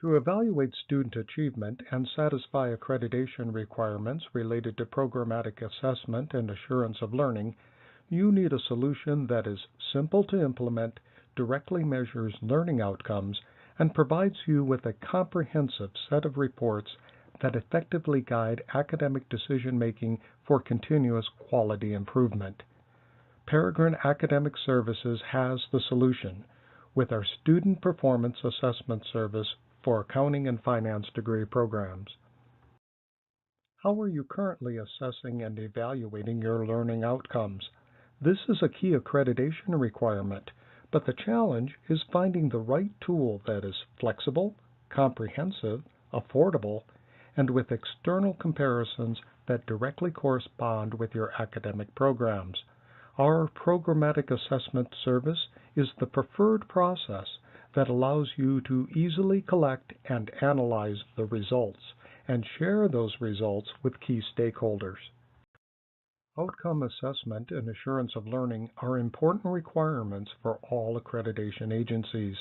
To evaluate student achievement and satisfy accreditation requirements related to programmatic assessment and assurance of learning, you need a solution that is simple to implement, directly measures learning outcomes, and provides you with a comprehensive set of reports that effectively guide academic decision-making for continuous quality improvement. Peregrine Academic Services has the solution with our Student Performance Assessment Service for accounting and finance degree programs. How are you currently assessing and evaluating your learning outcomes? This is a key accreditation requirement, but the challenge is finding the right tool that is flexible, comprehensive, affordable, and with external comparisons that directly correspond with your academic programs. Our Programmatic Assessment Service is the preferred process that allows you to easily collect and analyze the results and share those results with key stakeholders. Outcome assessment and assurance of learning are important requirements for all accreditation agencies.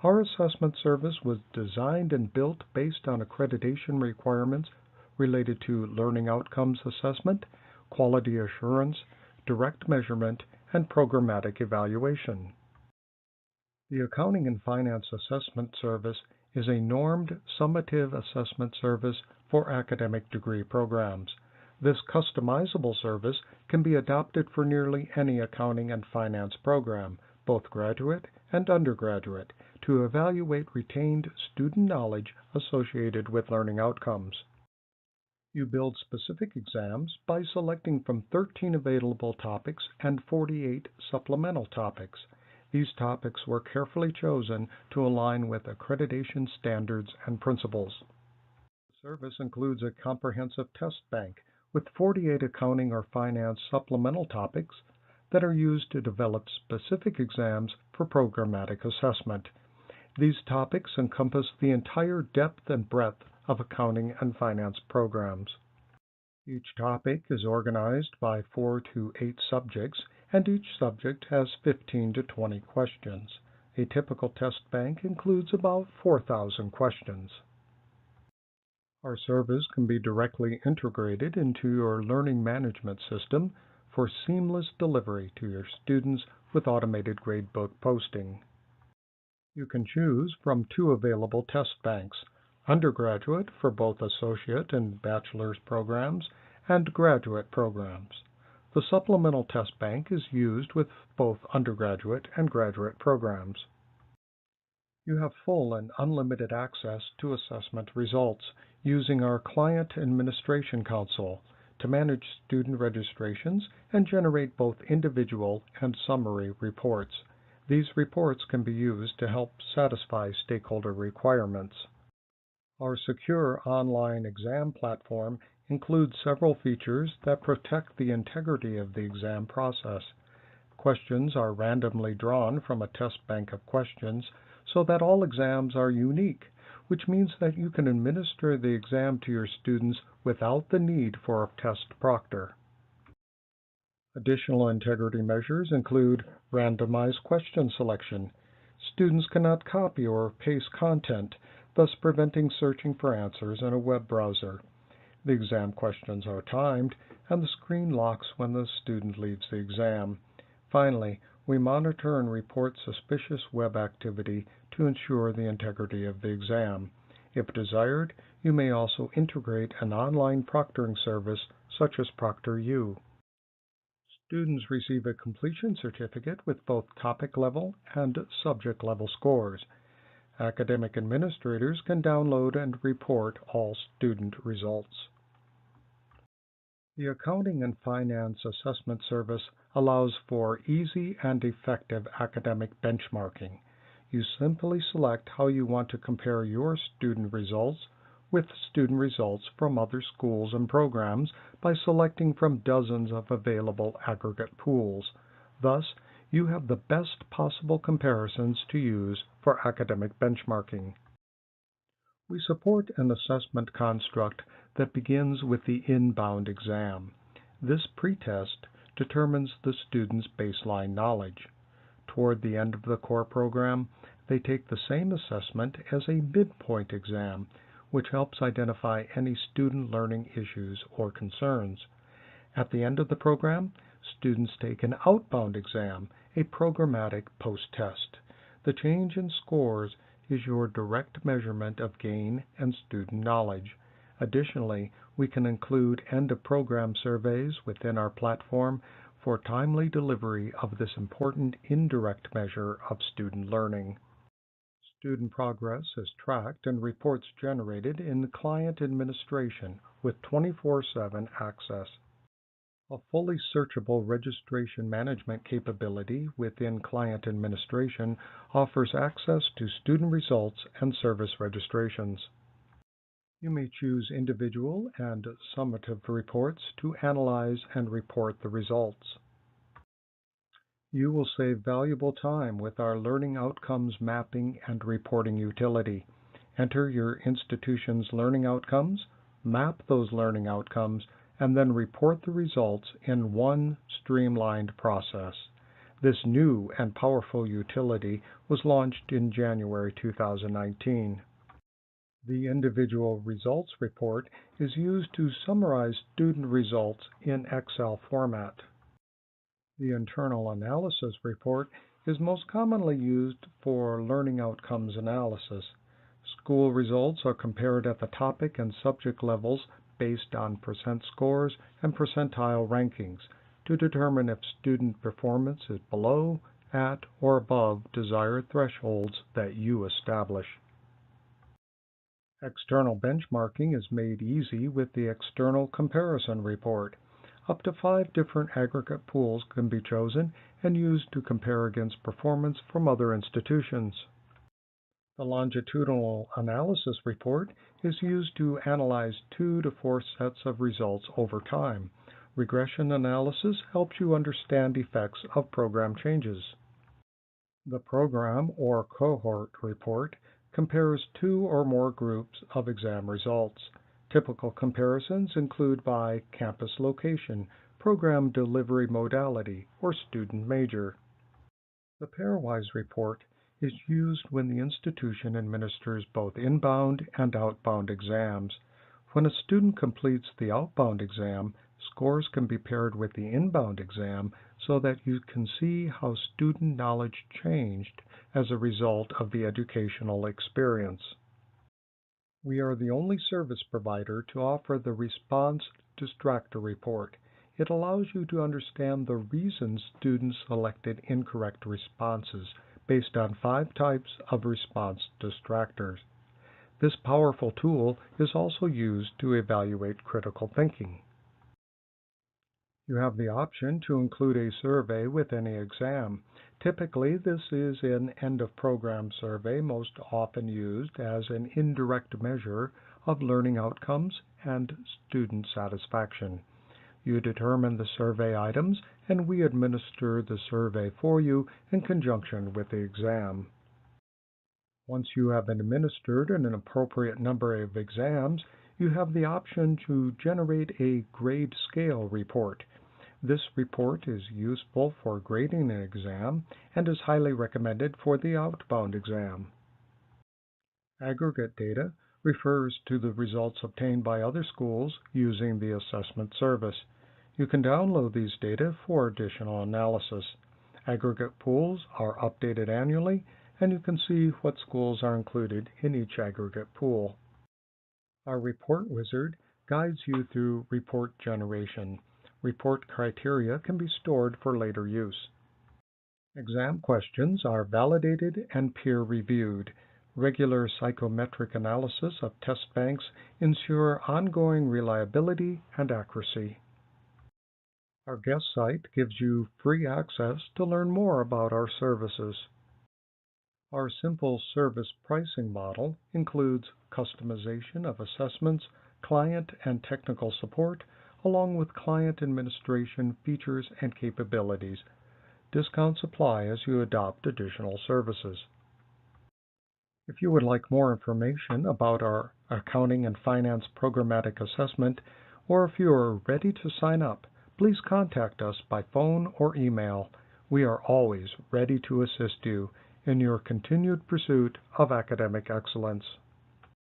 Our assessment service was designed and built based on accreditation requirements related to learning outcomes assessment, quality assurance, direct measurement, and programmatic evaluation. The Accounting and Finance Assessment Service is a normed, summative assessment service for academic degree programs. This customizable service can be adopted for nearly any accounting and finance program, both graduate and undergraduate, to evaluate retained student knowledge associated with learning outcomes. You build specific exams by selecting from 13 available topics and 48 supplemental topics. These topics were carefully chosen to align with accreditation standards and principles. The service includes a comprehensive test bank with 48 accounting or finance supplemental topics that are used to develop specific exams for programmatic assessment. These topics encompass the entire depth and breadth of accounting and finance programs. Each topic is organized by 4 to 8 subjects, and each subject has 15 to 20 questions. A typical test bank includes about 4,000 questions. Our service can be directly integrated into your learning management system for seamless delivery to your students with automated gradebook posting. You can choose from 2 available test banks: undergraduate for both associate and bachelor's programs, and graduate programs. The supplemental test bank is used with both undergraduate and graduate programs. You have full and unlimited access to assessment results using our Client Administration Console to manage student registrations and generate both individual and summary reports. These reports can be used to help satisfy stakeholder requirements. Our secure online exam platform includes several features that protect the integrity of the exam process. Questions are randomly drawn from a test bank of questions so that all exams are unique, which means that you can administer the exam to your students without the need for a test proctor. Additional integrity measures include randomized question selection. Students cannot copy or paste content, thus preventing searching for answers in a web browser. The exam questions are timed, and the screen locks when the student leaves the exam. Finally, we monitor and report suspicious web activity to ensure the integrity of the exam. If desired, you may also integrate an online proctoring service such as ProctorU. Students receive a completion certificate with both topic level and subject level scores. Academic administrators can download and report all student results. The Accounting and Finance Assessment Service allows for easy and effective academic benchmarking. You simply select how you want to compare your student results with student results from other schools and programs by selecting from dozens of available aggregate pools. Thus, you have the best possible comparisons to use for academic benchmarking. We support an assessment construct that begins with the inbound exam. This pretest determines the student's baseline knowledge. Toward the end of the core program, they take the same assessment as a midpoint exam, which helps identify any student learning issues or concerns. At the end of the program, students take an outbound exam, a programmatic post-test. The change in scores is your direct measurement of gain and student knowledge. Additionally, we can include end-of-program surveys within our platform for timely delivery of this important indirect measure of student learning. Student progress is tracked and reports generated in client administration with 24/7 access. A fully searchable registration management capability within client administration offers access to student results and service registrations. You may choose individual and summative reports to analyze and report the results. You will save valuable time with our learning outcomes mapping and reporting utility. Enter your institution's learning outcomes, map those learning outcomes, and then report the results in one streamlined process. This new and powerful utility was launched in January 2019. The individual results report is used to summarize student results in Excel format. The internal analysis report is most commonly used for learning outcomes analysis. School results are compared at the topic and subject levels based on percent scores and percentile rankings to determine if student performance is below, at, or above desired thresholds that you establish. External benchmarking is made easy with the external comparison report. Up to 5 different aggregate pools can be chosen and used to compare against performance from other institutions. The longitudinal analysis report is used to analyze 2 to 4 sets of results over time. Regression analysis helps you understand effects of program changes. The program or cohort report compares 2 or more groups of exam results. Typical comparisons include by campus location, program delivery modality, or student major. The pairwise report is used when the institution administers both inbound and outbound exams. When a student completes the outbound exam, scores can be paired with the inbound exam so that you can see how student knowledge changed as a result of the educational experience. We are the only service provider to offer the Response Distractor Report. It allows you to understand the reasons students selected incorrect responses based on 5 types of response distractors. This powerful tool is also used to evaluate critical thinking. You have the option to include a survey with any exam. Typically, this is an end-of-program survey, most often used as an indirect measure of learning outcomes and student satisfaction. You determine the survey items, and we administer the survey for you in conjunction with the exam. Once you have administered an appropriate number of exams, you have the option to generate a grade scale report. This report is useful for grading an exam and is highly recommended for the outbound exam. Aggregate data refers to the results obtained by other schools using the assessment service. You can download these data for additional analysis. Aggregate pools are updated annually, and you can see what schools are included in each aggregate pool. Our report wizard guides you through report generation. Report criteria can be stored for later use. Exam questions are validated and peer-reviewed. Regular psychometric analysis of test banks ensure ongoing reliability and accuracy. Our guest site gives you free access to learn more about our services. Our simple service pricing model includes customization of assessments, client and technical support, along with client administration features and capabilities. Discounts apply as you adopt additional services. If you would like more information about our accounting and finance programmatic assessment, or if you are ready to sign up, please contact us by phone or email. We are always ready to assist you. in your continued pursuit of academic excellence.